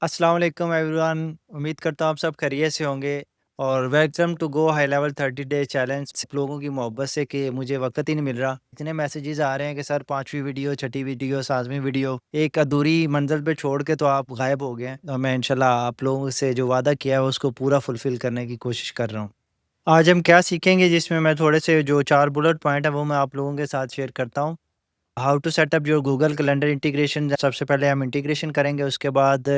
अस्सलाम वालेकुम एवरीवन। उम्मीद करता हूँ आप सब खैरियत से होंगे और welcome to go high level 30 day challenge. लोगों की मोहब्बत से कि मुझे वक्त ही नहीं मिल रहा, इतने मैसेजेस आ रहे हैं कि सर 5वीं वीडियो, 6ठी वीडियो, 7वीं वीडियो एक अधूरी मंजिल पे छोड़ के तो आप गायब हो गए हैं। और मैं इंशाल्लाह आप लोगों से जो वादा किया है उसको पूरा फुलफिल करने की कोशिश कर रहा हूँ। आज हम क्या सीखेंगे, जिसमें मैं थोड़े से जो 4 बुलेट पॉइंट है वो मैं आप लोगों के साथ शेयर करता हूँ। How to setup your Google calendar integration. सबसे पहले हम इंटीग्रेशन करेंगे, उसके बाद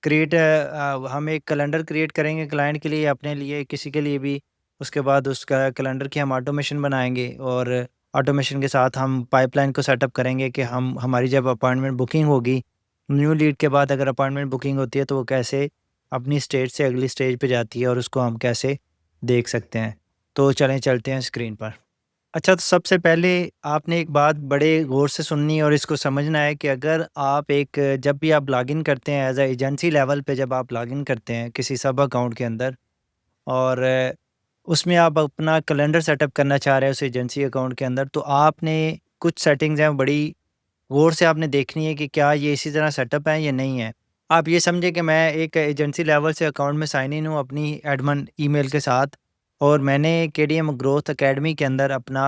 हम एक कैलेंडर क्रिएट करेंगे क्लाइंट के लिए, अपने लिए, किसी के लिए भी। उसके बाद उसका कैलेंडर की हम ऑटोमेशन बनाएंगे और ऑटोमेशन के साथ हम पाइपलाइन को सेटअप करेंगे कि हम हमारी जब अपॉइंटमेंट बुकिंग होगी, न्यू लीड के बाद अगर अपॉइंटमेंट बुकिंग होती है तो वो कैसे अपनी स्टेज से अगली स्टेज पे जाती है और उसको हम कैसे देख सकते हैं। तो चलें चलते हैं स्क्रीन पर। अच्छा, तो सबसे पहले आपने एक बात बड़े गौर से सुननी है और इसको समझना है कि अगर आप जब भी आप लॉगिन करते हैं एज अ एजेंसी लेवल पे, जब आप लॉगिन करते हैं किसी सब अकाउंट के अंदर और उसमें आप अपना कैलेंडर सेटअप करना चाह रहे हैं उस एजेंसी अकाउंट के अंदर, तो आपने कुछ सेटिंग्स हैं बड़ी गौर से आपने देखनी है कि क्या ये इसी तरह सेटअप है या नहीं है। आप ये समझे कि मैं एक एजेंसी लेवल से अकाउंट में साइन इन हूँ अपनी एडमन ईमेल के साथ, और मैंने केडीएम ग्रोथ एकेडमी के अंदर अपना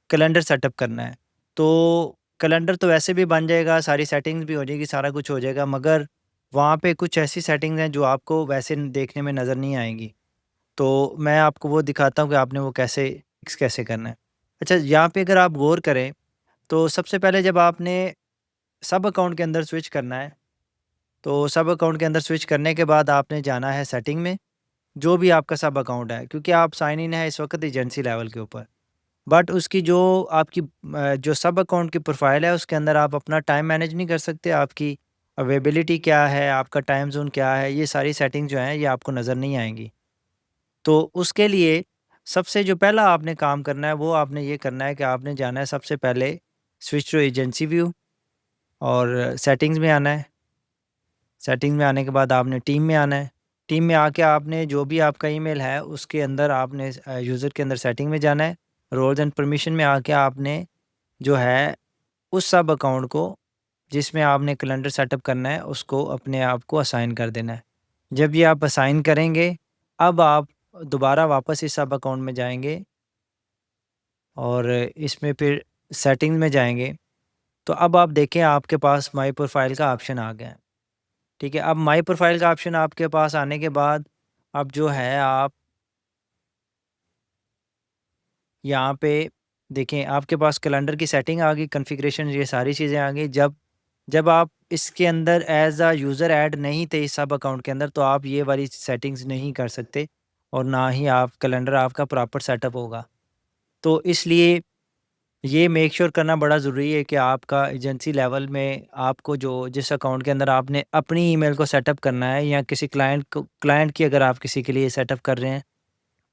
कैलेंडर सेटअप करना है। तो कैलेंडर तो वैसे भी बन जाएगा, सारी सेटिंग्स भी हो जाएगी, सारा कुछ हो जाएगा, मगर वहाँ पे कुछ ऐसी सेटिंग्स हैं जो आपको वैसे देखने में नज़र नहीं आएंगी। तो मैं आपको वो दिखाता हूँ कि आपने वो कैसे फिक्स कैसे करना है। अच्छा, यहाँ पे अगर आप गौर करें तो सबसे पहले जब आपने सब अकाउंट के अंदर स्विच करना है, तो सब अकाउंट के अंदर स्विच करने के बाद आपने जाना है सेटिंग में, जो भी आपका सब अकाउंट है, क्योंकि आप साइन इन है इस वक्त एजेंसी लेवल के ऊपर। बट उसकी जो आपकी जो सब अकाउंट की प्रोफाइल है उसके अंदर आप अपना टाइम मैनेज नहीं कर सकते। आपकी अवेलेबिलिटी क्या है, आपका टाइम जोन क्या है, ये सारी सेटिंग जो हैं ये आपको नज़र नहीं आएंगी। तो उसके लिए सबसे जो पहला आपने काम करना है वो आपने ये करना है कि आपने जाना है सबसे पहले स्विच टू एजेंसी व्यू और सेटिंग्स में आना है। सेटिंग में आने के बाद आपने टीम में आना है। टीम में आके आपने जो भी आपका ईमेल है उसके अंदर आपने यूज़र के अंदर सेटिंग में जाना है। रोल्स एंड परमिशन में आके आपने जो है उस सब अकाउंट को जिसमें आपने कैलेंडर सेटअप करना है उसको अपने आप को असाइन कर देना है। जब ये आप असाइन करेंगे, अब आप दोबारा वापस इस सब अकाउंट में जाएंगे और इसमें फिर सेटिंग में जाएंगे। तो अब आप देखें आपके पास माई प्रोफाइल का ऑप्शन आ गया है। ठीक है, अब माई प्रोफाइल का ऑप्शन आपके पास आने के बाद अब जो है आप यहाँ पे देखें आपके पास कैलेंडर की सेटिंग आ गई, कॉन्फ़िगरेशन, ये सारी चीज़ें आ गई। जब जब आप इसके अंदर एज़ अ यूज़र ऐड नहीं थे इस सब अकाउंट के अंदर, तो आप ये वाली सेटिंग्स नहीं कर सकते और ना ही आप कैलेंडर आपका प्रॉपर सेटअप होगा। तो इसलिए ये मेक श्योर करना बड़ा ज़रूरी है कि आपका एजेंसी लेवल में आपको जो जिस अकाउंट के अंदर आपने अपनी ईमेल को सेटअप करना है या किसी क्लाइंट की अगर आप किसी के लिए सेटअप कर रहे हैं,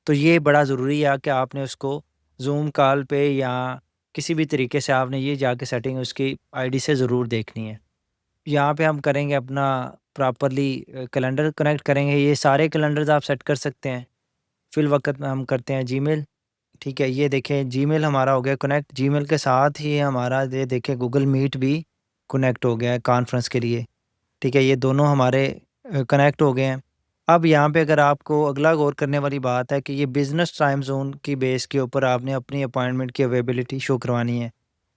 तो ये बड़ा ज़रूरी है कि आपने उसको ज़ूम कॉल पे या किसी भी तरीके से आपने ये जाके सेटिंग उसकी आईडी से ज़रूर देखनी है। यहाँ पे हम करेंगे अपना प्रॉपरली कैलेंडर कनेक्ट करेंगे। ये सारे कैलेंडर्स आप सेट कर सकते हैं। फिलवक़्त में हम करते हैं जीमेल। ठीक है, ये देखें जीमेल हमारा हो गया कनेक्ट। जीमेल के साथ ही हमारा ये देखें गूगल मीट भी कनेक्ट हो गया है कॉन्फ्रेंस के लिए। ठीक है, ये दोनों हमारे कनेक्ट हो गए हैं। अब यहाँ पे अगर आपको अगला गौर करने वाली बात है कि ये बिज़नेस टाइम ज़ोन की बेस के ऊपर आपने अपनी अपॉइंटमेंट की अवेलेबिलिटी शो करवानी है।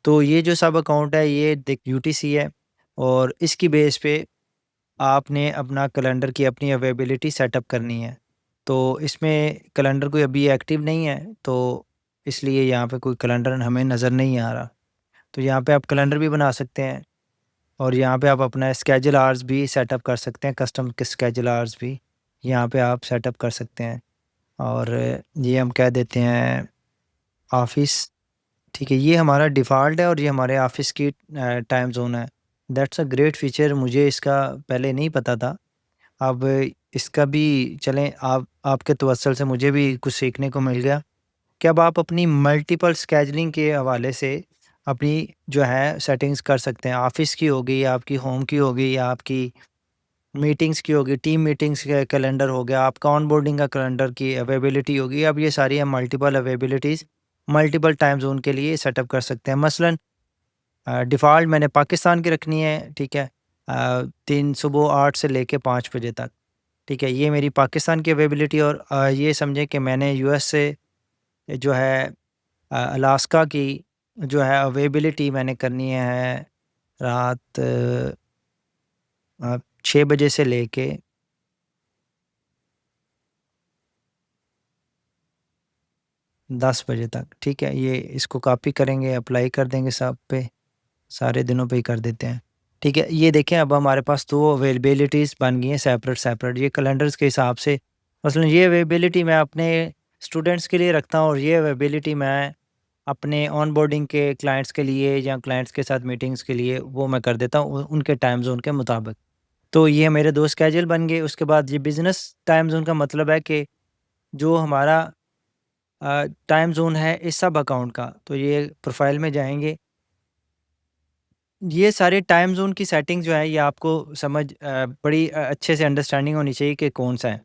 तो ये जो सब अकाउंट है ये देख यूटीसी है और इसकी बेस पे आपने अपना कैलेंडर की अपनी अवेलेबिलिटी सेटअप करनी है। तो इसमें कैलेंडर कोई अभी एक्टिव नहीं है, तो इसलिए यहाँ पे कोई कैलेंडर हमें नज़र नहीं आ रहा। तो यहाँ पे आप कैलेंडर भी बना सकते हैं और यहाँ पे आप अपना स्केड्यूल आवर्स भी सेटअप कर सकते हैं, कस्टम के स्केड्यूल आवर्स भी यहाँ पे आप सेटअप कर सकते हैं। और ये हम कह देते हैं ऑफ़िस। ठीक है, ये हमारा डिफ़ॉल्ट है और ये हमारे ऑफ़िस की टाइम ज़ोन है। दैट्स अ ग्रेट फ़ीचर, मुझे इसका पहले नहीं पता था। अब इसका भी चलें आप आपके तवज्जुल से मुझे भी कुछ सीखने को मिल गया कि अब आप अपनी मल्टीपल स्केजुलिंग के हवाले से अपनी जो है सेटिंग्स कर सकते हैं। ऑफ़िस की हो गई, आपकी होम की हो गई, आपकी मीटिंग्स की होगी, टीम मीटिंग्स का कैलेंडर हो गया, आपका ऑनबोर्डिंग का कैलेंडर की अवेलेबिलिटी होगी। अब ये सारी हम multiple availabilities multiple time zone के लिए सेटअप कर सकते हैं। मसलन डिफ़ॉल्ट मैंने पाकिस्तान की रखनी है, ठीक है। 3 सुबह 8 से लेके 5 बजे तक, ठीक है। ये मेरी पाकिस्तान की अवेलेबिलिटी। और ये समझें कि मैंने यूएस से जो है अलास्का की जो है अवेलेबिलिटी मैंने करनी है रात 6 बजे से लेके 10 बजे तक, ठीक है। ये इसको कॉपी करेंगे, अप्लाई कर देंगे सब पे, सारे दिनों पे ही कर देते हैं, ठीक है। ये देखें अब हमारे पास 2 अवेलेबिलिटीज़ बन गई हैं सेपरेट सेपरेट, ये कैलेंडर्स के हिसाब से। मसलन ये अवेलेबिलिटी मैं अपने स्टूडेंट्स के लिए रखता हूँ और ये अवेलेबिलिटी मैं अपने ऑन बोर्डिंग के क्लाइंट्स के लिए या क्लाइंट्स के साथ मीटिंग्स के लिए वो मैं कर देता हूँ उनके टाइम जोन के मुताबिक। तो ये मेरे 2 स्केड्यूल बन गए। उसके बाद ये बिज़नेस टाइम जोन का मतलब है कि जो हमारा टाइम जोन है इस सब अकाउंट का, तो ये प्रोफाइल में जाएंगे। ये सारे टाइम जोन की सेटिंग जो है ये आपको समझ बड़ी अच्छे से अंडरस्टैंडिंग होनी चाहिए कि कौन सा है।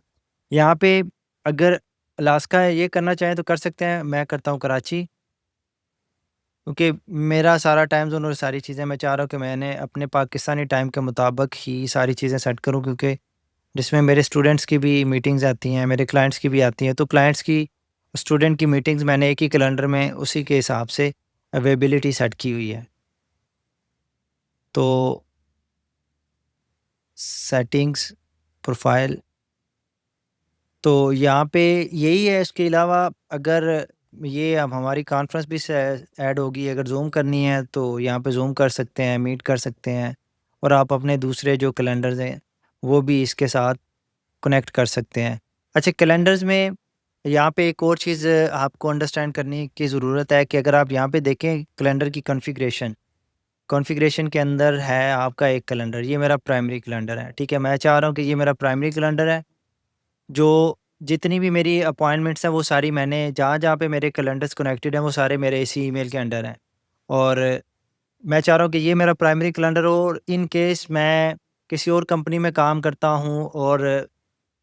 यहाँ पे अगर अलास्का ये करना चाहें तो कर सकते हैं, मैं करता हूँ कराची, क्योंकि मेरा सारा टाइम ज़ोन और सारी चीज़ें मैं चाह रहा हूँ कि मैंने अपने पाकिस्तानी टाइम के मुताबिक ही सारी चीज़ें सेट करूँ, क्योंकि जिसमें मेरे स्टूडेंट्स की भी मीटिंग्स आती हैं, मेरे क्लाइंट्स की भी आती हैं। तो क्लाइंट्स की, स्टूडेंट की मीटिंग्स मैंने एक ही कैलेंडर में उसी के हिसाब से अवेलेबिलिटी सेट की हुई है। तो सेटिंग्स, प्रोफाइल, तो यहाँ पे यही है। इसके अलावा अगर ये अब हमारी कॉन्फ्रेंस भी से ऐड होगी, अगर ज़ूम करनी है तो यहाँ पे ज़ूम कर सकते हैं, मीट कर सकते हैं, और आप अपने दूसरे जो कैलेंडर्स हैं वो भी इसके साथ कनेक्ट कर सकते हैं। अच्छा, कैलेंडर्स में यहाँ पे एक और चीज़ आपको अंडरस्टैंड करने की ज़रूरत है कि अगर आप यहाँ पे देखें कैलेंडर की कॉन्फ़िगरेशन, कॉन्फ़िगरेशन के अंदर है आपका एक कैलेंडर, ये मेरा प्राइमरी कैलेंडर है, ठीक है। मैं चाह रहा हूँ कि ये मेरा प्राइमरी कैलेंडर है, जो जितनी भी मेरी अपॉइंटमेंट्स हैं वो सारी मैंने जहाँ-जहाँ पे मेरे कैलेंडर्स कनेक्टेड हैं वो सारे मेरे इसी ईमेल के अंडर हैं। और मैं चाह रहा हूँ कि ये मेरा प्राइमरी कैलेंडर हो, और इन केस मैं किसी और कंपनी में काम करता हूँ और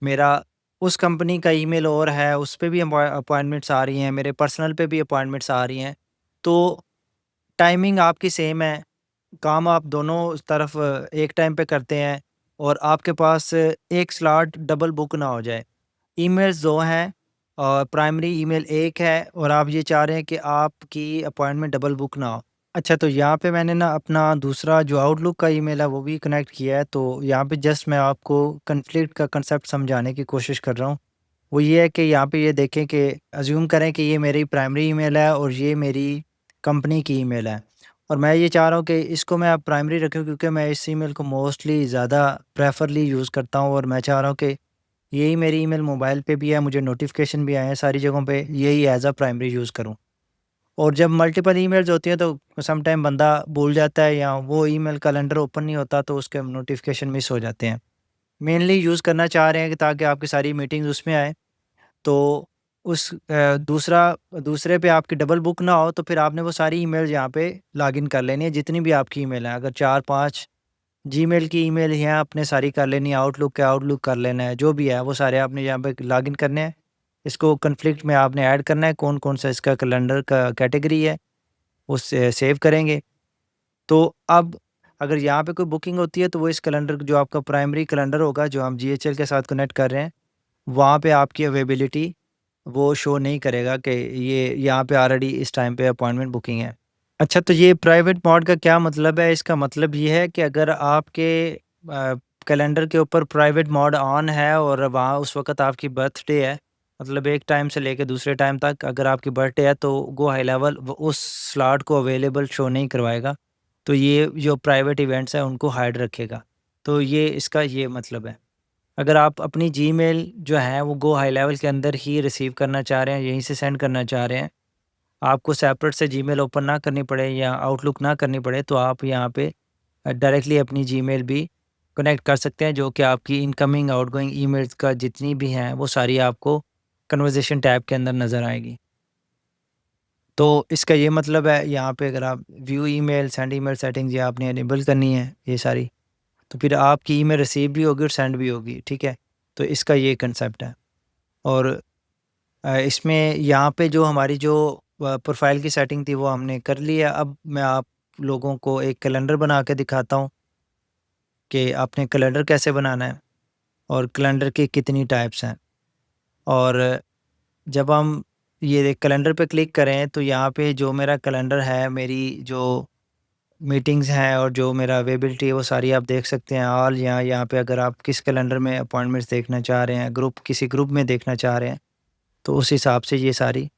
मेरा उस कंपनी का ईमेल और है, उस पे भी अपॉइंटमेंट्स आ रही हैं, मेरे पर्सनल पे भी अपॉइंटमेंट्स आ रही हैं, तो टाइमिंग आपकी सेम है, काम आप दोनों तरफ एक टाइम पे करते हैं, और आपके पास एक स्लॉट डबल बुक ना हो जाए। ईमेल्स 2 हैं और प्राइमरी ईमेल 1 है, और आप ये चाह रहे हैं कि आपकी अपॉइंटमेंट डबल बुक ना हो। अच्छा, तो यहाँ पे मैंने ना अपना दूसरा जो आउटलुक का ईमेल है वो भी कनेक्ट किया है, तो यहाँ पे जस्ट मैं आपको कॉन्फ्लिक्ट का कांसेप्ट समझाने की कोशिश कर रहा हूँ। वो ये है कि यहाँ पे ये देखें कि अज़्यूम करें कि ये मेरी प्राइमरी ईमेल है और ये मेरी कंपनी की ईमेल है, और मैं ये चाह रहा हूँ कि इसको मैं अब प्राइमरी रखूँ, क्योंकि मैं इस ईमेल को मोस्टली ज़्यादा प्रेफरली यूज़ करता हूँ, और मैं चाह रहा हूँ कि यही मेरी ईमेल मोबाइल पे भी है, मुझे नोटिफिकेशन भी आए हैं सारी जगहों पे, यही एज़ अ प्राइमरी यूज़ करूँ। और जब मल्टीपल ईमेल्स होती हैं तो सम टाइम बंदा भूल जाता है या वो ईमेल कैलेंडर ओपन नहीं होता, तो उसके नोटिफिकेशन मिस हो जाते हैं। मेनली यूज़ करना चाह रहे हैं कि ताकि आपकी सारी मीटिंग्स उसमें आए, तो उस दूसरे पे आपकी डबल बुक ना हो, तो फिर आपने वो सारी ईमेल्स यहाँ पे लॉगिन कर लेनी है, जितनी भी आपकी ईमेल है। अगर 4-5 जीमेल की ईमेल यहाँ आपने सारी कर लेनी है, आउटलुक का आउटलुक कर लेना है, जो भी है वो सारे आपने यहाँ पे लॉगिन करने हैं। इसको कॉन्फ्लिक्ट में आपने ऐड करना है, कौन-कौन सा इसका कैलेंडर का कैटेगरी है, उससे सेव करेंगे। तो अब अगर यहाँ पे कोई बुकिंग होती है तो वो इस कैलेंडर जो आपका प्राइमरी कैलेंडर होगा, जो हम जीएचएल के साथ कनेक्ट कर रहे हैं, वहाँ पे आपकी अवेलेबिलिटी वो शो नहीं करेगा कि ये यहाँ पे ऑलरेडी इस टाइम पे अपॉइंटमेंट बुकिंग है। अच्छा, तो ये प्राइवेट मोड का क्या मतलब है? इसका मतलब ये है कि अगर आपके कैलेंडर के ऊपर प्राइवेट मोड ऑन है और वहाँ उस वक़्त आपकी बर्थडे है, मतलब एक टाइम से लेके दूसरे टाइम तक अगर आपकी बर्थडे है, तो गो हाई लेवल वो उस स्लॉट को अवेलेबल शो नहीं करवाएगा। तो ये जो प्राइवेट इवेंट्स हैं उनको हाइड रखेगा। तो ये इसका ये मतलब है। अगर आप अपनी जीमेल जो है वो गो हाई लेवल के अंदर ही रिसीव करना चाह रहे हैं, यहीं से सेंड करना चाह रहे हैं, आपको सेपरेट से जीमेल ओपन ना करनी पड़े या आउटलुक ना करनी पड़े, तो आप यहाँ पे डायरेक्टली अपनी जीमेल भी कनेक्ट कर सकते हैं, जो कि आपकी इनकमिंग आउटगोइंग ईमेल्स का जितनी भी हैं वो सारी आपको कन्वर्सेशन टैब के अंदर नज़र आएगी। तो इसका ये मतलब है, यहाँ पे अगर आप view email, send email settings ये आपने इनेबल करनी है ये सारी, तो फिर आपकी ईमेल रिसीव भी होगी और सेंड भी होगी, ठीक है। तो इसका ये कंसेप्ट है। और इसमें यहाँ पे जो हमारी जो प्रोफाइल की सेटिंग थी वो हमने कर ली है। अब मैं आप लोगों को एक कैलेंडर बना के दिखाता हूँ कि आपने कैलेंडर कैसे बनाना है और कैलेंडर की कितनी टाइप्स हैं। और जब हम ये कैलेंडर पे क्लिक करें तो यहाँ पे जो मेरा कैलेंडर है, मेरी जो मीटिंग्स हैं और जो मेरा अवेलेबिलिटी है वो सारी आप देख सकते हैं। ऑल यहाँ पे अगर आप किस कैलेंडर में अपॉइंटमेंट्स देखना चाह रहे हैं, किसी ग्रुप में देखना चाह रहे हैं, तो उस हिसाब से ये सारी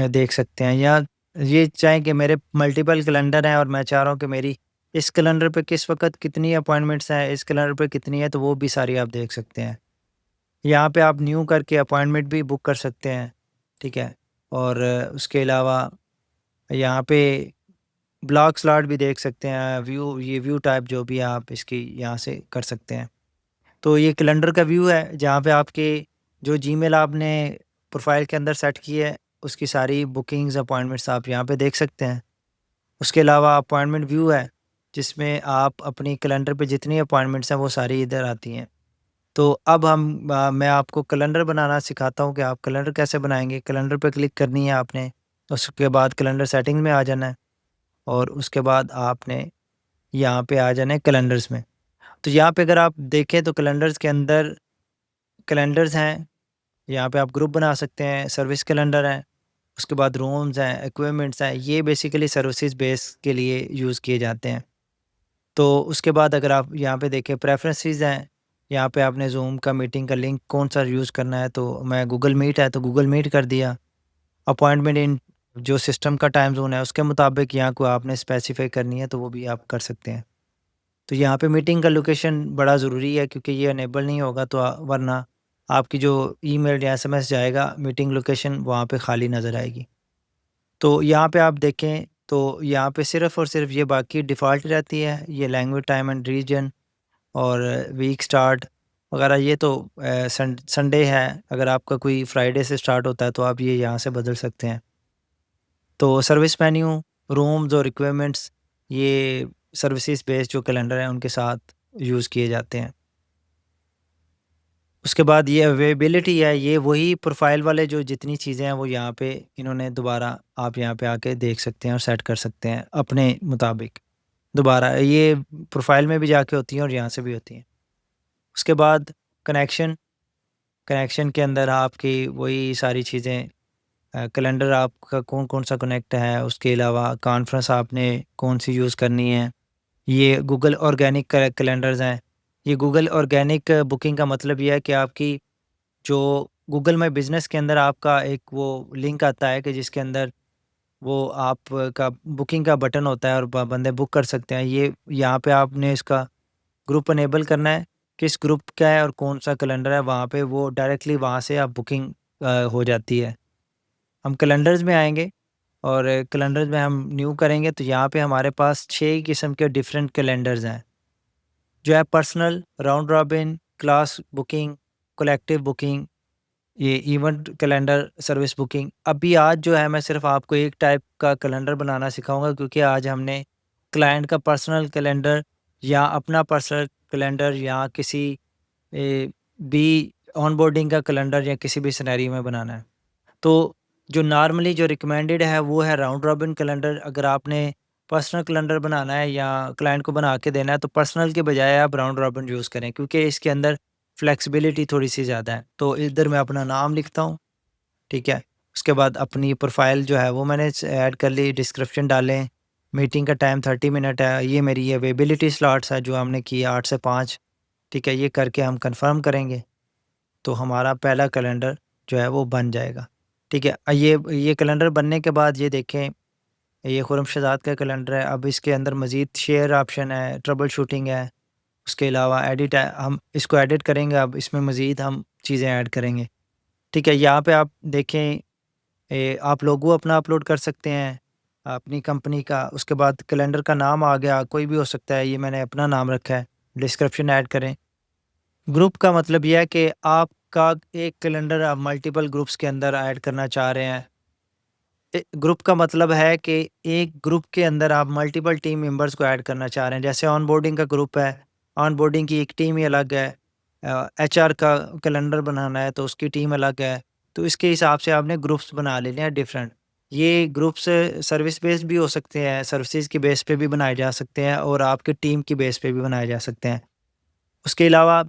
देख सकते हैं। या ये चाहें कि मेरे मल्टीपल कैलेंडर हैं और मैं चाह रहा हूँ कि मेरी इस कैलेंडर पे किस वक्त कितनी अपॉइंटमेंट्स हैं, इस कैलेंडर पे कितनी है, तो वो भी सारी आप देख सकते हैं। यहाँ पे आप न्यू करके अपॉइंटमेंट भी बुक कर सकते हैं, ठीक है। और उसके अलावा यहाँ पे ब्लॉक स्लॉट भी देख सकते हैं, व्यू टाइप जो भी आप इसकी यहाँ से कर सकते हैं। तो ये कैलेंडर का व्यू है जहाँ पे आपके जो जीमेल आपने प्रोफाइल के अंदर सेट की है उसकी सारी बुकिंग्स अपॉइंटमेंट्स आप यहाँ पे देख सकते हैं। उसके अलावा अपॉइंटमेंट व्यू है जिसमें आप अपनी कैलेंडर पे जितनी अपॉइंटमेंट्स हैं वो सारी इधर आती हैं। तो अब मैं आपको कैलेंडर बनाना सिखाता हूँ कि आप कैलेंडर कैसे बनाएंगे। कैलेंडर पे क्लिक करनी है आपने, उसके बाद कैलेंडर सेटिंग्स में आ जाना है और उसके बाद आपने यहाँ पे आ जाना है कैलेंडर्स में। तो यहाँ पे अगर आप देखें तो कैलेंडर्स के अंदर कैलेंडर्स हैं, यहाँ पे आप ग्रुप बना सकते हैं, सर्विस कैलेंडर है, उसके बाद रूम्स हैं, इक्विपमेंट्स हैं, ये बेसिकली सर्विसेज बेस के लिए यूज़ किए जाते हैं। तो उसके बाद अगर आप यहाँ पे देखें प्रेफरेंसेस हैं, यहाँ पे आपने जूम का मीटिंग का लिंक कौन सा यूज़ करना है, तो मैं गूगल मीट है तो गूगल मीट कर दिया। अपॉइंटमेंट इन जो सिस्टम का टाइम जोन है उसके मुताबिक यहाँ को आपने स्पेसिफाई करनी है तो वो भी आप कर सकते हैं। तो यहाँ पे मीटिंग का लोकेशन बड़ा ज़रूरी है क्योंकि ये अनेबल नहीं होगा तो वरना आपकी जो ईमेल या एसएमएस जाएगा मीटिंग लोकेशन वहाँ पे खाली नज़र आएगी। तो यहाँ पे आप देखें तो यहाँ पे सिर्फ़ और सिर्फ ये बाकी डिफ़ॉल्ट रहती है, ये लैंग्वेज टाइम एंड रीजन और वीक स्टार्ट वगैरह। ये तो संडे है, अगर आपका कोई फ्राइडे से स्टार्ट होता है तो आप ये यहाँ से बदल सकते हैं। तो सर्विस मेन्यू, रूम्स और रिक्वायरमेंट्स, ये सर्विसेज बेस्ड जो कैलेंडर है उनके साथ यूज़ किए जाते हैं। उसके बाद ये अवेलेबिलिटी है, ये वही प्रोफाइल वाले जो जितनी चीज़ें हैं वो यहाँ पे इन्होंने दोबारा आप यहाँ पे आके देख सकते हैं और सेट कर सकते हैं अपने मुताबिक। दोबारा ये प्रोफाइल में भी जाके होती हैं और यहाँ से भी होती हैं। उसके बाद कनेक्शन, कनेक्शन के अंदर आपकी वही सारी चीज़ें, कैलेंडर आपका कौन कौन सा कनेक्ट है, उसके अलावा कॉन्फ्रेंस आपने कौन सी यूज़ करनी है। ये गूगल ऑर्गेनिक कैलेंडर्स हैं। ये गूगल ऑर्गेनिक बुकिंग का मतलब ये है कि आपकी जो गूगल माई बिज़नेस के अंदर आपका एक वो लिंक आता है कि जिसके अंदर वो आपका बुकिंग का बटन होता है और बंदे बुक कर सकते हैं। ये यहाँ पे आपने इसका ग्रुप अनेबल करना है, किस ग्रुप का है और कौन सा कैलेंडर है, वहाँ पे वो डायरेक्टली वहाँ से आप बुकिंग हो जाती है। हम कैलेंडर्स में आएंगे और कैलेंडर्स में हम न्यू करेंगे तो यहाँ पे हमारे पास 6 किस्म के डिफरेंट कैलेंडर्स हैं जो है personal, round robin, class booking, collective booking, ये इवेंट कैलेंडर, सर्विस बुकिंग। अभी आज जो है मैं सिर्फ आपको एक टाइप का कैलेंडर बनाना सिखाऊंगा क्योंकि आज हमने क्लाइंट का पर्सनल कैलेंडर या अपना पर्सनल कैलेंडर या किसी भी ऑनबोर्डिंग का कैलेंडर या किसी भी सिनेरियो में बनाना है। तो जो नॉर्मली जो रिकमेंडेड है वो है राउंड रॉबिन कैलेंडर। अगर आपने पर्सनल कैलेंडर बनाना है या क्लाइंट को बना के देना है तो पर्सनल के बजाय आप राउंड रॉबिन यूज़ करें क्योंकि इसके अंदर फ्लेक्सिबिलिटी थोड़ी सी ज़्यादा है। तो इधर मैं अपना नाम लिखता हूँ, ठीक है। उसके बाद अपनी प्रोफाइल जो है वो मैंने ऐड कर ली, डिस्क्रिप्शन डालें, मीटिंग का टाइम 30 मिनट है, ये मेरी अवेलेबिलिटी स्लॉट्स है जो हमने की 8 से 5, ठीक है। ये करके हम कंफर्म करेंगे तो हमारा पहला कैलेंडर जो है वो बन जाएगा, ठीक है। ये कैलेंडर बनने के बाद ये देखें, ये खुर्रम शहजाद का कैलेंडर है। अब इसके अंदर मज़ीद शेयर ऑप्शन है, ट्रबल शूटिंग है, उसके अलावा एडिट है। हम इसको एडिट करेंगे, अब इसमें मज़ीद हम चीज़ें ऐड करेंगे, ठीक है। यहाँ पे आप देखें, आप लोगो अपना अपलोड कर सकते हैं अपनी कंपनी का। उसके बाद कैलेंडर का नाम आ गया, कोई भी हो सकता है, ये मैंने अपना नाम रखा है। डिस्क्रिप्शन ऐड करें। ग्रुप का मतलब यह है कि आपका एक कैलेंडर आप मल्टीपल ग्रुप्स के अंदर ऐड करना चाह रहे हैं। ग्रुप का मतलब है कि एक ग्रुप के अंदर आप मल्टीपल टीम मेंबर्स को ऐड करना चाह रहे हैं। जैसे ऑनबोर्डिंग का ग्रुप है, ऑनबोर्डिंग की एक टीम ही अलग है। एचआर का कैलेंडर बनाना है तो उसकी टीम अलग है। तो इसके हिसाब से आपने ग्रुप्स बना लेने हैं डिफरेंट। ये ग्रुप्स सर्विस बेस्ड भी हो सकते हैं, सर्विसेज की बेस पे भी बनाए जा सकते हैं और आपके टीम की बेस पे भी बनाए जा सकते हैं। उसके अलावा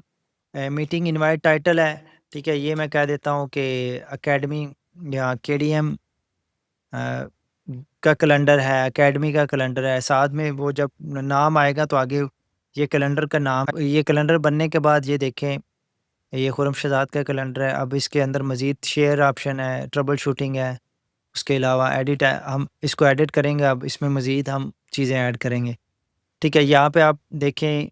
मीटिंग इनवाइट टाइटल है, ठीक है? ये मैं कह देता हूँ कि एकेडमी या केडीएम का कैलेंडर है, एकेडमी का कैलेंडर है। साथ में वो जब नाम आएगा तो आगे ये कैलेंडर का नाम, ये कैलेंडर बनने के बाद ये देखें, ये खुर्रम-शहज़ाद का कैलेंडर है। अब इसके अंदर मज़ीद शेयर ऑप्शन है, ट्रबल शूटिंग है, उसके अलावा एडिट है। हम इसको एडिट करेंगे, अब इसमें मज़ीद हम चीज़ें ऐड करेंगे, ठीक है? यहाँ पे आप देखें,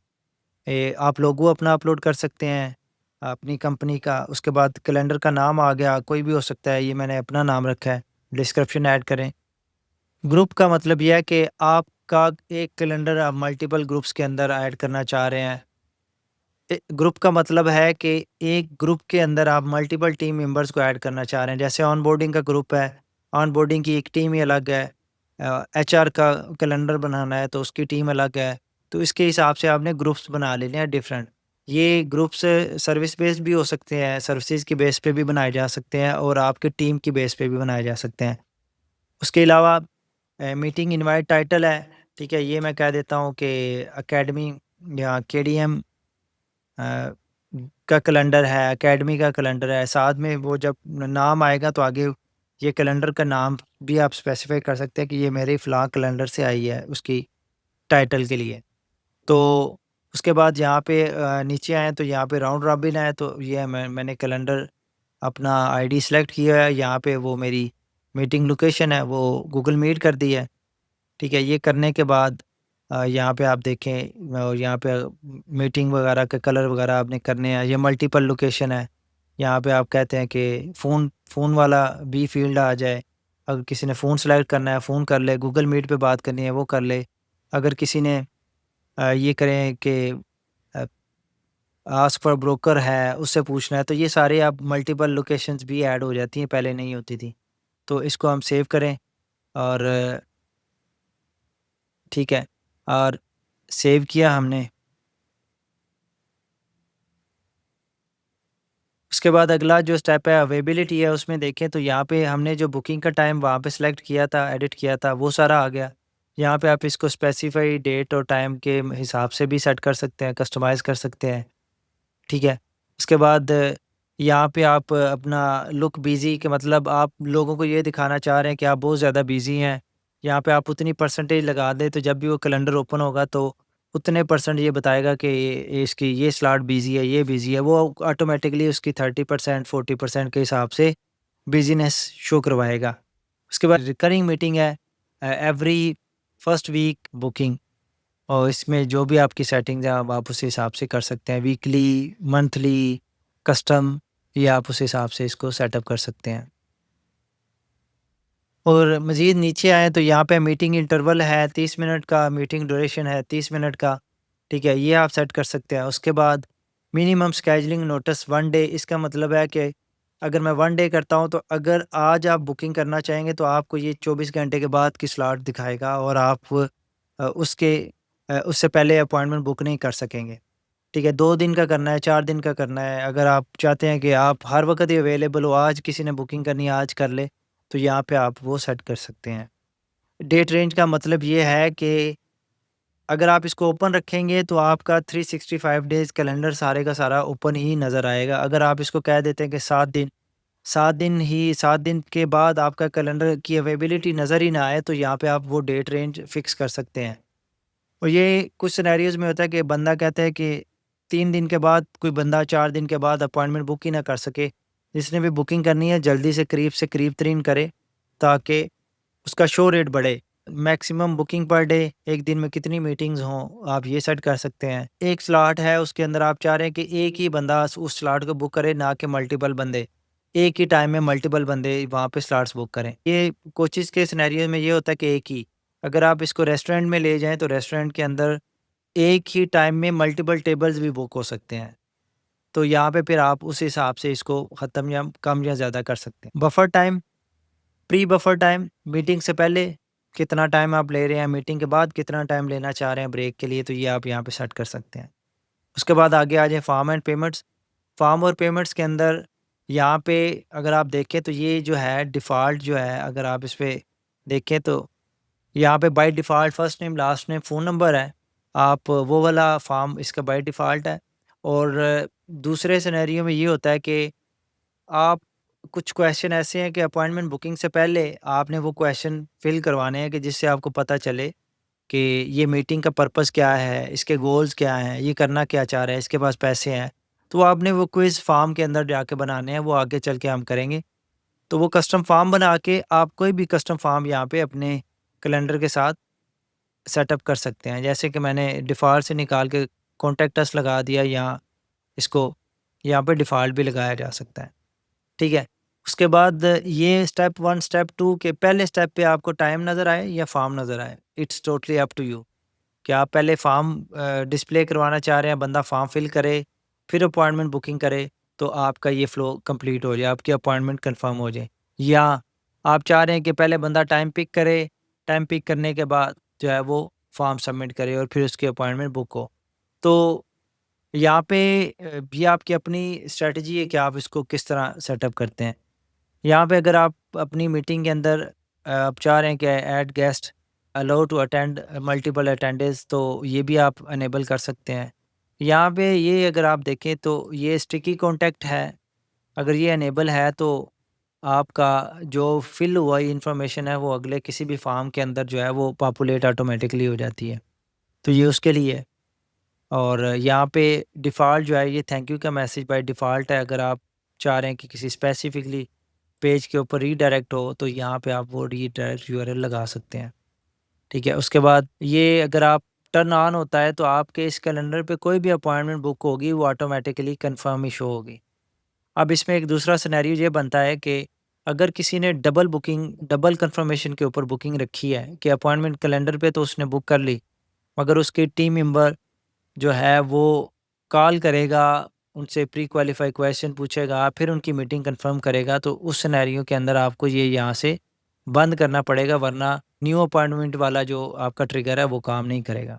आप लोगो अपना अपलोड कर सकते हैं, अपनी कंपनी का। उसके बाद कैलेंडर का नाम आ गया, कोई भी हो सकता है, ये मैंने अपना नाम रखा है। डिस्क्रिप्शन ऐड करें। ग्रुप का मतलब ये है कि आपका एक कैलेंडर आप मल्टीपल ग्रुप्स के अंदर ऐड करना चाह रहे हैं। ग्रुप का मतलब है कि एक ग्रुप के अंदर आप मल्टीपल टीम मेंबर्स को ऐड करना चाह रहे हैं। जैसे ऑनबोर्डिंग का ग्रुप है, ऑनबोर्डिंग की एक टीम ही अलग है। एचआर का कैलेंडर बनाना है तो उसकी टीम अलग है। तो इसके हिसाब से आपने ग्रुप्स बना लेने हैं डिफरेंट। ये ग्रुप्स सर्विस बेस्ड भी हो सकते हैं, सर्विसेज की बेस पे भी बनाए जा सकते हैं और आपके टीम की बेस पे भी बनाए जा सकते हैं। उसके अलावा मीटिंग इनवाइट टाइटल है, ठीक है? ये मैं कह देता हूँ कि एकेडमी या केडीएम का कैलेंडर है, एकेडमी का कैलेंडर है। साथ में वो जब नाम आएगा तो आगे ये कैलेंडर का नाम भी आप स्पेसिफाई कर सकते हैं कि ये मेरे फ़लाँ कैलेंडर से आई है, उसकी टाइटल के लिए। तो उसके बाद यहाँ पे नीचे आएँ तो यहाँ पे राउंड रॉबिन है, तो ये मैंने कैलेंडर अपना आईडी सेलेक्ट किया है। यहाँ पे वो मेरी मीटिंग लोकेशन है, वो गूगल मीट कर दी है। ठीक है, ये करने के बाद यहाँ पे आप देखें, यहाँ पे मीटिंग वगैरह के कलर वगैरह आपने करने हैं। ये मल्टीपल लोकेशन है। यहाँ पे आप कहते हैं कि फ़ोन वाला बी फ़ील्ड आ जाए। अगर किसी ने फ़ोन सेलेक्ट करना है, फ़ोन कर ले, गूगल मीट पे बात करनी है, वो कर ले। अगर किसी ने ये करें कि अ, आस्क फॉर ब्रोकर है, उससे पूछना है, तो ये सारे अब मल्टीपल लोकेशंस भी ऐड हो जाती हैं, पहले नहीं होती थी। तो इसको हम सेव करें और ठीक है, और सेव किया हमने। उसके बाद अगला जो स्टेप है अवेलेबिलिटी है, उसमें देखें तो यहाँ पे हमने जो बुकिंग का टाइम वहाँ पे सेलेक्ट किया था, एडिट किया था, वो सारा आ गया। यहाँ पे आप इसको स्पेसिफाई डेट और टाइम के हिसाब से भी सेट कर सकते हैं, कस्टमाइज़ कर सकते हैं, ठीक है। उसके बाद यहाँ पे आप अपना लुक बिज़ी के मतलब आप लोगों को ये दिखाना चाह रहे हैं कि आप बहुत ज़्यादा बिज़ी हैं। यहाँ पे आप उतनी परसेंटेज लगा दें तो जब भी वो कैलेंडर ओपन होगा तो उतने परसेंट ये बताएगा कि ये इसकी ये स्लॉट बिज़ी है, ये बिज़ी है। वो ऑटोमेटिकली उसकी 30% 40% के हिसाब से बिज़ीनेस शो करवाएगा। उसके बाद रिकरिंग मीटिंग है, एवरी फर्स्ट वीक बुकिंग, और इसमें जो भी आपकी सेटिंग्स हैं आप उस हिसाब से कर सकते हैं, वीकली, मंथली, कस्टम, ये आप उस हिसाब से इसको सेटअप कर सकते हैं। और मज़ीद नीचे आएँ तो यहाँ पे मीटिंग इंटरवल है 30 मिनट का, मीटिंग ड्यूरेशन है 30 मिनट का, ठीक है? ये आप सेट कर सकते हैं। उसके बाद मिनिमम स्केजुलिंग नोटिस 1 डे, इसका मतलब है कि अगर मैं 1 डे करता हूँ तो अगर आज आप बुकिंग करना चाहेंगे तो आपको ये 24 घंटे के बाद की स्लॉट दिखाएगा और आप उससे पहले अपॉइंटमेंट बुक नहीं कर सकेंगे। ठीक है, 2 दिन का करना है, 4 दिन का करना है। अगर आप चाहते हैं कि आप हर वक़्त ही अवेलेबल हो, आज किसी ने बुकिंग करनी है, आज कर ले, तो यहाँ पे आप वो सेट कर सकते हैं। डेट रेंज का मतलब ये है कि अगर आप इसको ओपन रखेंगे तो आपका 365 डेज़ कैलेंडर सारे का सारा ओपन ही नज़र आएगा। अगर आप इसको कह देते हैं कि 7 दिन के बाद आपका कैलेंडर की अवेलेबिलिटी नज़र ही ना आए, तो यहाँ पे आप वो डेट रेंज फ़िक्स कर सकते हैं। और ये कुछ सिनेरियोज़ में होता है कि बंदा कहता है कि 3 दिन के बाद, कोई बंदा 4 दिन के बाद अपॉइंटमेंट बुक ही ना कर सके। जिसने भी बुकिंग करनी है जल्दी से करीब तरीन करे ताकि उसका शो रेट बढ़े। मैक्सिमम बुकिंग पर डे, एक दिन में कितनी मीटिंग्स हों, आप ये सेट कर सकते हैं। एक स्लॉट है उसके अंदर आप चाह रहे हैं कि एक ही बंदा उस स्लॉट को बुक करे, ना कि मल्टीपल बंदे। एक ही टाइम में मल्टीपल बंदे वहाँ पे स्लॉट्स बुक करें। ये कोचिज़ के सिनेरियो में ये होता है कि एक ही। अगर आप इसको रेस्टोरेंट में ले जाएँ तो रेस्टोरेंट के अंदर एक ही टाइम में मल्टीपल टेबल्स भी बुक हो सकते हैं। तो यहाँ पे फिर आप उस हिसाब से इसको ख़त्म या कम या ज़्यादा कर सकते हैं। Buffer time, pre buffer time, meeting से पहले कितना टाइम आप ले रहे हैं, मीटिंग के बाद कितना टाइम लेना चाह रहे हैं ब्रेक के लिए, तो ये आप यहाँ पे सेट कर सकते हैं। उसके बाद आगे आ जाए फॉर्म एंड पेमेंट्स। फॉर्म और पेमेंट्स के अंदर यहाँ पे अगर आप देखें तो ये जो है डिफ़ॉल्ट जो है, अगर आप इस पे देखें तो यहाँ पे by default first name, last name, phone number है। आप वो वाला फ़ॉर्म इसका बाय डिफ़ॉल्ट है। और दूसरे सिनेरियो में ये होता है कि आप कुछ क्वेश्चन ऐसे हैं कि अपॉइंटमेंट बुकिंग से पहले आपने वो क्वेश्चन फ़िल करवाने हैं कि जिससे आपको पता चले कि ये मीटिंग का पर्पस क्या है, इसके गोल्स क्या हैं, ये करना क्या चाह रहा है, इसके पास पैसे हैं। तो आपने वो क्विज़ फ़ॉर्म के अंदर जाके बनाने हैं, वो आगे चल के हम करेंगे। तो वो कस्टम फ़ॉर्म बना के आप कोई भी कस्टम फ़ॉर्म यहाँ पे अपने कैलेंडर के साथ सेटअप कर सकते हैं। जैसे कि मैंने डिफ़ॉल्ट से निकाल के कॉन्टैक्ट अस लगा दिया, या इसको यहाँ पे डिफ़ॉल्ट भी लगाया जा सकता है। ठीक है? उसके बाद ये स्टेप 1, स्टेप 2 के पहले स्टेप पे आपको टाइम नज़र आए या फ़ॉर्म नज़र आए, it's totally up to you. कि आप पहले फ़ॉर्म डिस्प्ले करवाना चाह रहे हैं, बंदा फ़ॉर्म फिल करे, फिर अपॉइंटमेंट बुकिंग करे, तो आपका ये फ़्लो कंप्लीट हो जाए, आपकी अपॉइंटमेंट कन्फर्म हो जाए। या आप चाह रहे हैं कि पहले बंदा टाइम पिक करे, टाइम पिक करने के बाद जो है वो फ़ॉर्म सबमिट करे और फिर उसकी अपॉइंटमेंट बुक हो। तो यहाँ पे ये आपकी अपनी स्ट्रैटेजी है कि आप इसको किस तरह सेटअप करते हैं। यहाँ पे अगर आप अपनी मीटिंग के अंदर आप चाह रहे हैं कि add guest allow to attend multiple attendance, तो ये भी आप अनेबल कर सकते हैं। यहाँ पे ये अगर आप देखें तो ये स्टिकी कॉन्टैक्ट है, अगर ये अनेबल है तो आपका जो फिल हुआ इन्फॉर्मेशन है वो अगले किसी भी फॉर्म के अंदर जो है वो पॉपुलेट ऑटोमेटिकली हो जाती है। तो ये उसके लिए है। और यहाँ पे डिफ़ॉल्ट जो है ये थैंक यू का मैसेज बाय डिफ़ॉल्ट है। अगर आप चाह रहे हैं कि किसी स्पेसिफिकली पेज के ऊपर रीडायरेक्ट हो, तो यहाँ पे आप वो रीडायरेक्ट यूआरएल लगा सकते हैं। ठीक है? उसके बाद ये अगर आप टर्न ऑन होता है तो आपके इस कैलेंडर पे कोई भी अपॉइंटमेंट बुक होगी वो ऑटोमेटिकली कन्फर्म ही शो होगी। अब इसमें एक दूसरा सिनेरियो ये बनता है कि अगर किसी ने डबल कन्फर्मेशन के ऊपर बुकिंग रखी है कि अपॉइंटमेंट कैलेंडर पे तो उसने बुक कर ली, मगर उसकी टीम मेंबर जो है वो कॉल करेगा, उनसे प्री क्वालिफाई क्वेश्चन पूछेगा, फिर उनकी मीटिंग कंफर्म करेगा, तो उस सिनेरियो के अंदर आपको ये यहाँ से बंद करना पड़ेगा, वरना न्यू अपॉइंटमेंट वाला जो आपका ट्रिगर है वो काम नहीं करेगा।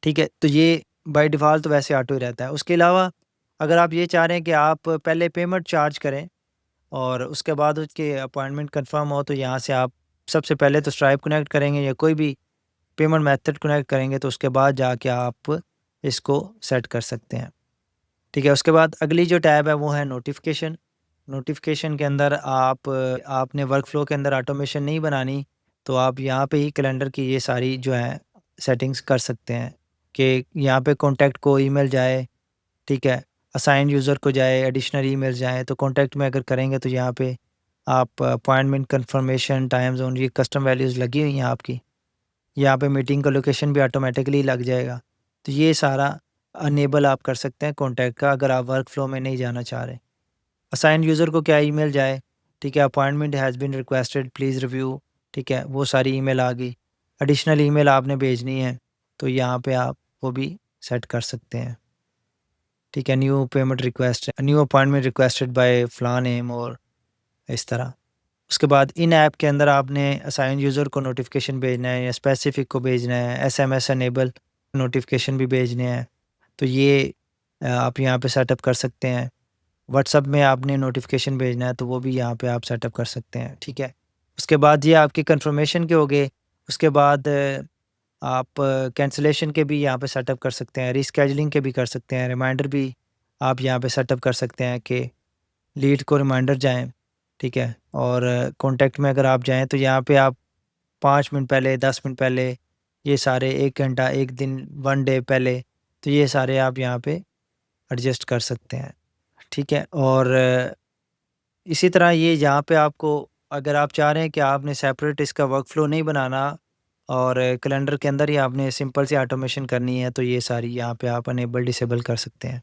ठीक है? तो ये बाय डिफ़ॉल्ट तो वैसे ऑटो ही रहता है। उसके अलावा अगर आप ये चाह रहे हैं कि आप पहले पेमेंट चार्ज करें और उसके बाद उसकी अपॉइंटमेंट कंफर्म हो, तो यहाँ से आप सबसे पहले तो स्ट्राइप कनेक्ट करेंगे या कोई भी पेमेंट मेथड कनेक्ट करेंगे, तो उसके बाद जाके आप इसको सेट कर सकते हैं। ठीक है? उसके बाद अगली जो टैब है वो है नोटिफ़िकेशन। नोटिफ़िकेशन के अंदर आपने वर्कफ़्लो के अंदर ऑटोमेशन नहीं बनानी, तो आप यहाँ पे ही कैलेंडर की ये सारी जो है सेटिंग्स कर सकते हैं कि यहाँ पे कॉन्टैक्ट को ईमेल जाए, ठीक है? असाइन्ड यूज़र को जाए, एडिशनल ईमेल जाएँ, तो कॉन्टैक्ट में अगर करेंगे तो यहाँ पे आप अपॉइंटमेंट कन्फर्मेशन, टाइम ज़ोन, ये कस्टम वैल्यूज़ लगी हुई हैं आपकी। यहाँ पे मीटिंग का लोकेशन भी ऑटोमेटिकली लग जाएगा। तो ये सारा अनेबल आप कर सकते हैं कॉन्टैक्ट का, अगर आप वर्क फ्लो में नहीं जाना चाह रहे। असाइन यूज़र को क्या ईमेल जाए, ठीक है, appointment has been requested please review, ठीक है, वो सारी ईमेल आ गई। एडिशनल ईमेल आपने भेजनी है, तो यहाँ पे आप वो भी सेट कर सकते हैं। ठीक है, new payment request, new appointment requested bye फलां नेम, और इस तरह। उसके बाद इन ऐप के अंदर आपने असाइन यूज़र को नोटिफिकेशन भेजना है या स्पेसिफिक को भेजना है, एसएमएस अनेबल नोटिफिकेशन भी भेजने हैं, तो ये आप यहाँ पे सेटअप कर सकते हैं। व्हाट्सएप में आपने नोटिफिकेशन भेजना है तो वो भी यहाँ पे आप सेटअप कर सकते हैं। ठीक है? उसके बाद ये आपकी कंफर्मेशन के हो गए। उसके बाद आप कैंसलेशन के भी यहाँ पे सेटअप कर सकते हैं, रीस्केजुलिंग के भी कर सकते हैं, रिमाइंडर भी आप यहाँ पे सेटअप कर सकते हैं कि लीड को रिमाइंडर जाएँ, ठीक है? और कॉन्टैक्ट में अगर आप जाएँ तो यहाँ पे आप 5 मिनट पहले, 10 मिनट पहले, ये सारे 1 घंटा, 1 दिन, 1 डे पहले, तो ये सारे आप यहाँ पे एडजस्ट कर सकते हैं, ठीक है? और इसी तरह ये यहाँ पे आपको, अगर आप चाह रहे हैं कि आपने सेपरेट इसका वर्कफ़्लो नहीं बनाना और कैलेंडर के अंदर ही आपने सिंपल सी ऑटोमेशन करनी है, तो ये सारी यहाँ पे आप अनेबल डिसेबल कर सकते हैं।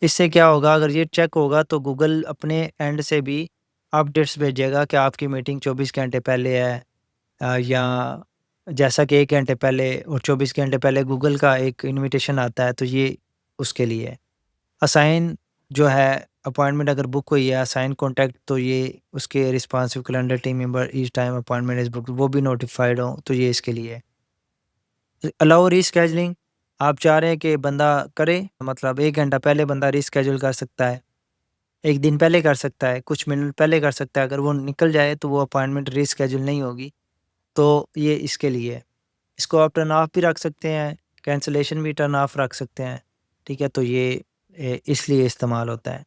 इससे क्या होगा, अगर ये चेक होगा तो गूगल अपने एंड से भी अपडेट्स भेजेगा कि आपकी मीटिंग 24 घंटे पहले है, या जैसा कि 1 घंटे पहले और 24 घंटे पहले गूगल का एक इन्विटेशन आता है, तो ये उसके लिए है। असाइन जो है अपॉइंटमेंट अगर बुक हुई है, असाइन कॉन्टैक्ट, तो ये उसके responsive calendar team member each time appointment is booked, वो भी नोटिफाइड हो, तो ये इसके लिए है। अलाउ रीशेड्यूलिंग, आप चाह रहे हैं कि बंदा करे, मतलब 1 घंटा पहले बंदा रीशेड्यूल कर सकता है। 1 दिन पहले कर सकता है, कुछ मिनट पहले कर सकता है, अगर वो निकल जाए तो वो अपॉइंटमेंट रीशेड्यूल नहीं होगी। तो ये इसके लिए है। इसको आप टर्न ऑफ भी रख सकते हैं, कैंसलेशन भी टर्न ऑफ रख सकते हैं, ठीक है? तो ये इसलिए इस्तेमाल होता है।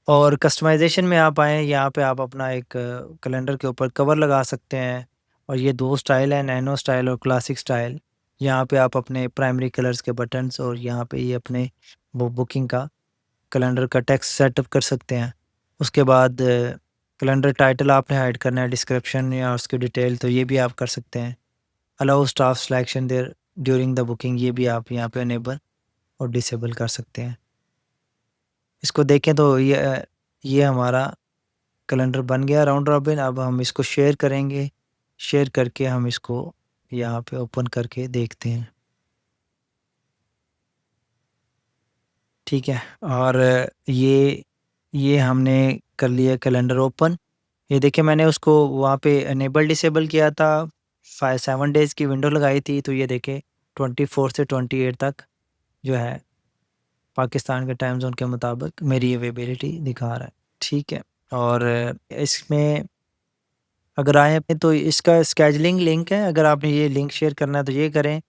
और कस्टमाइज़ेशन में आप आएँ, यहाँ पे आप अपना एक कैलेंडर के ऊपर कवर लगा सकते हैं और ये 2 स्टाइल हैं, नैनो स्टाइल और क्लासिक स्टाइल। यहाँ पे आप अपने प्राइमरी कलर्स के बटन्स और यहाँ पे ये अपने वो बुकिंग का कैलेंडर का टेक्स्ट सेटअप कर सकते हैं। उसके बाद कैलेंडर टाइटल आपने हाइड करना है, डिस्क्रिप्शन या उसकी डिटेल, तो ये भी आप कर सकते हैं। Allow staff selection there during the booking, ये भी आप यहाँ पे इनेबल और डिसेबल कर सकते हैं। इसको देखें तो ये हमारा कैलेंडर बन गया राउंड रॉबिन। अब हम इसको शेयर करेंगे, शेयर करके हम इसको यहाँ पे ओपन करके देखते हैं, ठीक है? और ये हमने कर लिया कैलेंडर ओपन। ये देखिए मैंने उसको वहाँ पे इनेबल डिसेबल किया था, 7 डेज़ की विंडो लगाई थी, तो ये देखें 24 से 28 तक जो है पाकिस्तान के टाइम ज़ोन के मुताबिक मेरी अवेलेबिलिटी दिखा रहा है, ठीक है? और इसमें अगर आएँ तो इसका स्केजुलिंग लिंक है, अगर आपने ये लिंक शेयर करना है तो ये करें।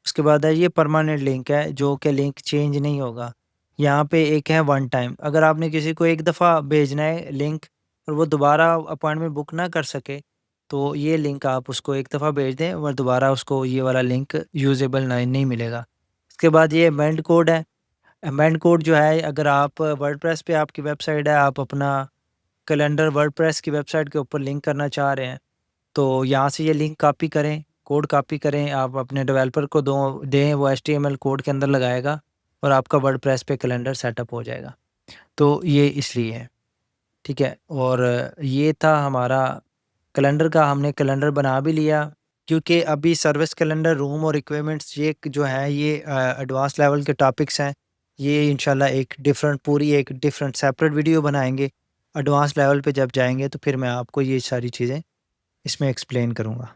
उसके बाद है ये परमानेंट लिंक है, जो कि लिंक चेंज नहीं होगा। यहाँ पे एक है वन टाइम, अगर आपने किसी को एक दफ़ा भेजना है लिंक और वो दोबारा अपॉइंटमेंट बुक ना कर सके, तो ये लिंक आप उसको एक दफ़ा भेज दें और दोबारा उसको ये वाला लिंक यूज़ेबल नहीं मिलेगा। इसके बाद ये अमेंड कोड है। अमेंड कोड जो है, अगर आप वर्डप्रेस पे आपकी वेबसाइट है, आप अपना कैलेंडर वर्डप्रेस की वेबसाइट के ऊपर लिंक करना चाह रहे हैं, तो यहाँ से ये लिंक कॉपी करें, कोड कॉपी करें, आप अपने डेवलपर को दें, वो एचटीएमएल कोड के अंदर लगाएगा और आपका वर्डप्रेस पे कैलेंडर सेटअप हो जाएगा। तो ये इसलिए है, ठीक है? और ये था हमारा कैलेंडर का, हमने कैलेंडर बना भी लिया, क्योंकि अभी सर्विस कैलेंडर, रूम और इक्विपमेंट्स ये जो है ये एडवांस लेवल के टॉपिक्स हैं। ये इंशाल्लाह एक डिफरेंट सेपरेट वीडियो बनाएंगे। एडवांस लेवल पे जब जाएंगे तो फिर मैं आपको ये सारी चीज़ें इसमें एक्सप्लेन करूँगा।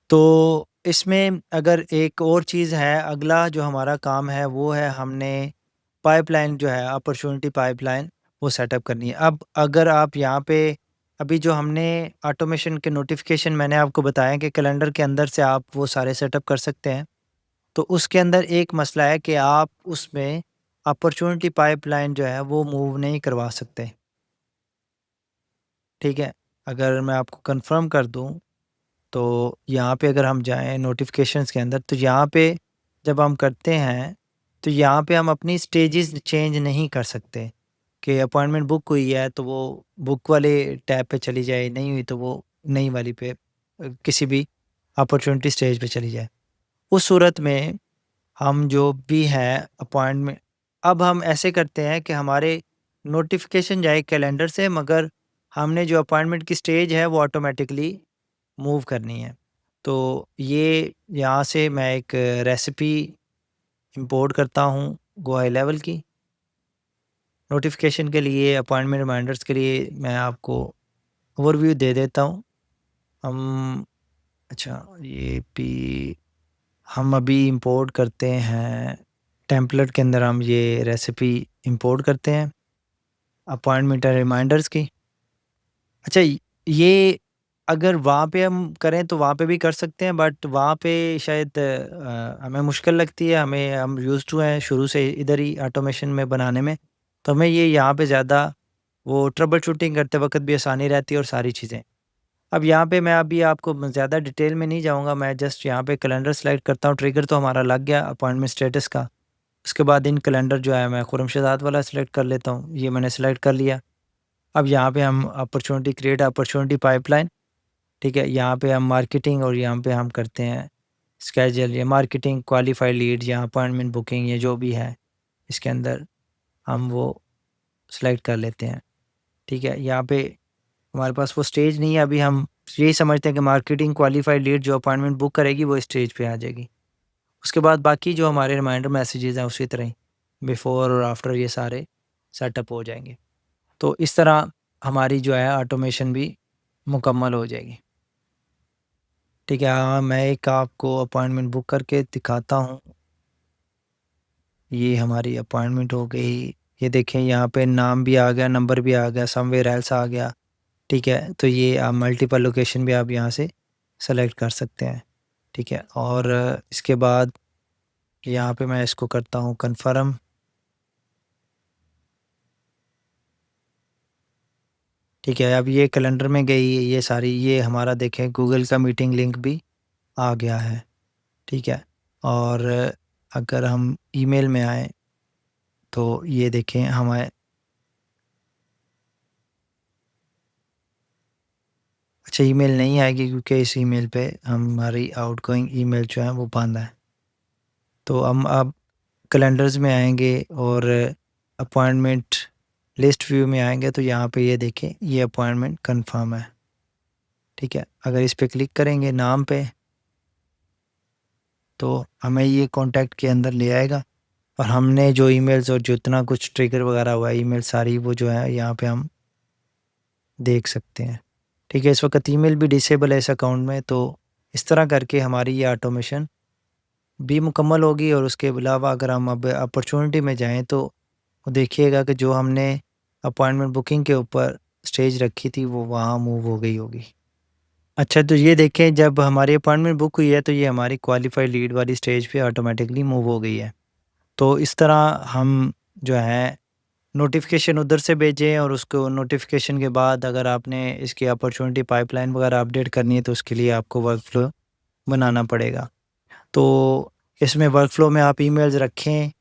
तो इसमें अगर एक और चीज़ है, अगला जो हमारा काम है वो है, हमने पाइपलाइन जो है अपॉर्चुनिटी पाइपलाइन वो सेटअप करनी है। अब अगर आप यहाँ पे अभी जो हमने ऑटोमेशन के नोटिफिकेशन मैंने आपको बताया कि कैलेंडर के अंदर से आप वो सारे सेटअप कर सकते हैं। तो उसके अंदर एक मसला है कि आप उसमें अपॉर्चुनिटी पाइपलाइन जो है वो मूव नहीं करवा सकते, ठीक है? अगर मैं आपको कंफर्म कर दूँ तो यहाँ पे अगर हम जाएँ नोटिफिकेशंस के अंदर, तो यहाँ पे जब हम करते हैं तो यहाँ पे हम अपनी स्टेजेस चेंज नहीं कर सकते कि अपॉइंटमेंट बुक हुई है तो वो बुक वाले टैब पे चली जाए, नहीं हुई तो वो नई वाली पे किसी भी अपॉर्चुनिटी स्टेज पे चली जाए। उस सूरत में हम जो भी है अपॉइंटमेंट, अब हम ऐसे करते हैं कि हमारे नोटिफिकेशन जाए कैलेंडर से, मगर हमने जो अपॉइंटमेंट की स्टेज है वो ऑटोमेटिकली मूव करनी है। तो ये यहाँ से मैं एक रेसिपी इंपोर्ट करता हूँ गो हाई लेवल की। नोटिफिकेशन के लिए, अपॉइंटमेंट रिमाइंडर्स के लिए मैं आपको ओवरव्यू दे देता हूँ। हम अच्छा ये भी हम अभी इंपोर्ट करते हैं, टेम्पलेट के अंदर हम ये रेसिपी इंपोर्ट करते हैं अपॉइंटमेंट रिमाइंडर्स की। अच्छा, ये अगर वहाँ पे हम करें तो वहाँ पे भी कर सकते हैं, बट वहाँ पे शायद हमें मुश्किल लगती है, हम यूज़ टू हैं शुरू से इधर ही ऑटोमेशन में बनाने में, तो हमें ये यहाँ पे ज़्यादा वो ट्रबल शूटिंग करते वक्त भी आसानी रहती है और सारी चीज़ें। अब यहाँ पे मैं अभी आपको ज़्यादा डिटेल में नहीं जाऊँगा, मैं जस्ट यहाँ पे कैलेंडर सेलेक्ट करता हूँ, ट्रिगर तो हमारा लग गया अपॉइंटमेंट स्टेटस का। उसके बाद इन कैलेंडर जो है मैं खुर्रमशदात वाला सेलेक्ट कर लेता हूँ, ये मैंने सेलेक्ट कर लिया। अब यहाँ पे हम अपॉर्चुनिटी क्रिएट अपॉर्चुनिटी पाइपलाइन, ठीक है? यहाँ पे हम मार्केटिंग और यहाँ पे हम करते हैं स्केड्यूल या मार्केटिंग, क्वालिफाइड लीड या अपॉइंटमेंट बुकिंग, ये जो भी है इसके अंदर हम वो सेलेक्ट कर लेते हैं, ठीक है? यहाँ पे हमारे पास वो स्टेज नहीं है, अभी हम यही समझते हैं कि मार्केटिंग क्वालिफाइड लीड जो अपॉइंटमेंट बुक करेगी वो स्टेज पे आ जाएगी। उसके बाद बाकी जो हमारे रिमाइंडर मैसेजेस हैं उसी तरह ही बिफोर और आफ्टर ये सारे सेटअप हो जाएंगे। तो इस तरह हमारी जो है ऑटोमेशन भी मुकम्मल हो जाएगी, ठीक है? हाँ, मैं एक आपको अपॉइंटमेंट बुक करके दिखाता हूँ। ये हमारी अपॉइंटमेंट हो गई। ये देखें यहाँ पे नाम भी आ गया, नंबर भी आ गया, समवेयर एल्स आ गया। ठीक है, तो ये आप मल्टीपल लोकेशन भी आप यहाँ से सेलेक्ट कर सकते हैं। ठीक है, और इसके बाद यहाँ पे मैं इसको करता हूँ कन्फर्म। ठीक है, अब ये कैलेंडर में गई ये सारी, ये हमारा देखें गूगल का मीटिंग लिंक भी आ गया है। ठीक है, और अगर हम ईमेल में आए तो ये देखें हमारे, अच्छा ईमेल नहीं आएगी क्योंकि इस ईमेल पे हमारी आउटगोइंग ईमेल जो है वो बंद है। तो हम अब कैलेंडर्स में आएंगे और अपॉइंटमेंट लिस्ट व्यू में आएंगे तो यहाँ पे ये देखें ये अपॉइंटमेंट कंफर्म है। ठीक है, अगर इस पे क्लिक करेंगे नाम पे तो हमें ये कॉन्टैक्ट के अंदर ले आएगा और हमने जो ईमेल्स और जितना कुछ ट्रिगर वगैरह हुआ है ईमेल सारी वो जो है यहाँ पे हम देख सकते हैं। ठीक है, इस वक्त ईमेल भी डिसेबल है इस अकाउंट में, तो इस तरह करके हमारी ये ऑटोमेशन भी मुकम्मल होगी। और उसके अलावा अगर हम अब अपॉर्चुनिटी में जाएं तो देखिएगा कि जो हमने अपॉइंटमेंट बुकिंग के ऊपर स्टेज रखी थी वो वहाँ मूव हो गई होगी। अच्छा, तो ये देखें जब हमारी अपॉइंटमेंट बुक हुई है तो ये हमारी क्वालिफाइड लीड वाली स्टेज पे ऑटोमेटिकली मूव हो गई है। तो इस तरह हम जो है नोटिफिकेशन उधर से भेजें और उसको नोटिफिकेशन के बाद अगर आपने इसकी अपॉर्चुनिटी पाइपलाइन वगैरह अपडेट करनी है तो उसके लिए आपको वर्क फ्लो बनाना पड़ेगा। तो इसमें वर्क फ्लो में आप ईमेल्स रखें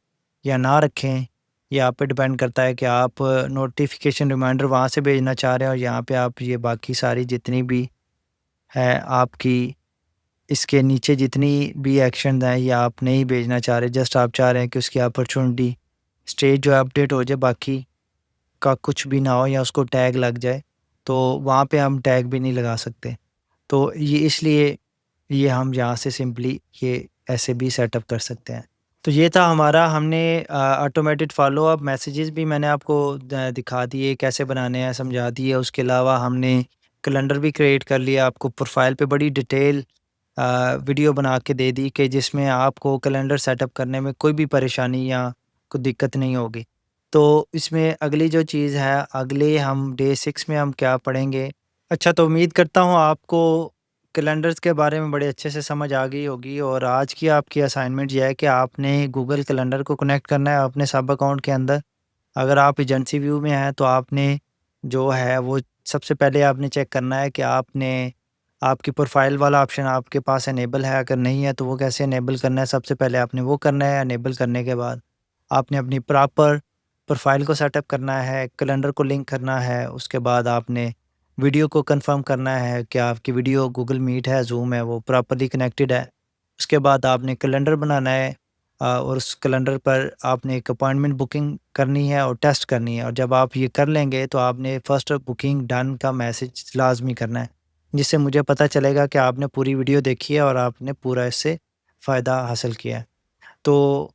या ना रखें, ये आप पे डिपेंड करता है कि आप नोटिफिकेशन रिमाइंडर वहाँ से भेजना चाह रहे हैं और यहाँ पे आप ये बाकी सारी जितनी भी है आपकी इसके नीचे जितनी भी एक्शन हैं ये आप नहीं भेजना चाह रहे, जस्ट आप चाह रहे हैं कि उसकी अपॉर्चुनिटी स्टेज जो है अपडेट हो जाए, बाकी का कुछ भी ना हो या उसको टैग लग जाए, तो वहाँ पे हम टैग भी नहीं लगा सकते। तो ये इसलिए ये हम यहाँ से सिंपली ये ऐसे भी सेटअप कर सकते हैं। तो ये था हमारा, हमने ऑटोमेटेड फॉलो अप मैसेजेस भी मैंने आपको दिखा दिए कैसे बनाने हैं, समझा दिए। उसके अलावा हमने कैलेंडर भी क्रिएट कर लिया, आपको प्रोफाइल पे बड़ी डिटेल वीडियो बना के दे दी कि जिसमें आपको कैलेंडर सेटअप करने में कोई भी परेशानी या कोई दिक्कत नहीं होगी। तो इसमें अगली जो चीज़ है, अगले हम डे 6 में हम क्या पढ़ेंगे। अच्छा, तो उम्मीद करता हूँ आपको कैलेंडर्स के बारे में बड़े अच्छे से समझ आ गई होगी और आज की आपकी असाइनमेंट ये है कि आपने गूगल कैलेंडर को कनेक्ट करना है अपने सब अकाउंट के अंदर। अगर आप एजेंसी व्यू में हैं तो आपने जो है वो सबसे पहले आपने चेक करना है कि आपने आपकी प्रोफाइल वाला ऑप्शन आपके पास इनेबल है, अगर नहीं है तो वो कैसे इनेबल करना है। सबसे पहले आपने वो करना है। इनेबल करने के बाद आपने अपनी प्रॉपर प्रोफाइल को सेटअप करना है, कैलेंडर को लिंक करना है। उसके बाद आपने वीडियो को कंफर्म करना है कि आपकी वीडियो गूगल मीट है, जूम है, वो प्रॉपर्ली कनेक्टेड है। उसके बाद आपने कैलेंडर बनाना है और उस कैलेंडर पर आपने एक अपॉइंटमेंट बुकिंग करनी है और टेस्ट करनी है। और जब आप ये कर लेंगे तो आपने फर्स्ट बुकिंग डन का मैसेज लाजमी करना है, जिससे मुझे पता चलेगा कि आपने पूरी वीडियो देखी है और आपने पूरा इससे फ़ायदा हासिल किया है। तो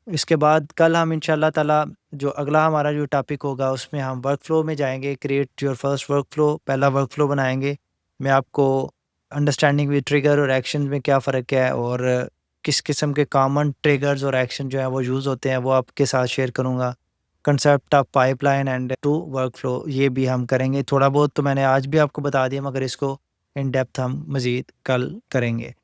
इसके बाद कल हम इंशाल्लाह ताला जो अगला हमारा जो टॉपिक होगा उसमें हम वर्क फ्लो में जाएंगे। Create your first work flow, पहला वर्क फ्लो बनाएंगे। मैं आपको अंडरस्टैंडिंग विद ट्रिगर और एक्शन में क्या फ़र्क है और किस किस्म के कॉमन ट्रिगर्स और एक्शन जो है वो यूज़ होते हैं वो आपके साथ शेयर करूँगा। Concept of pipeline and to work flow ये भी हम करेंगे। थोड़ा बहुत तो मैंने आज भी आपको बता दिया, मगर इसको इन डेप्थ हम मज़ीद कल करेंगे।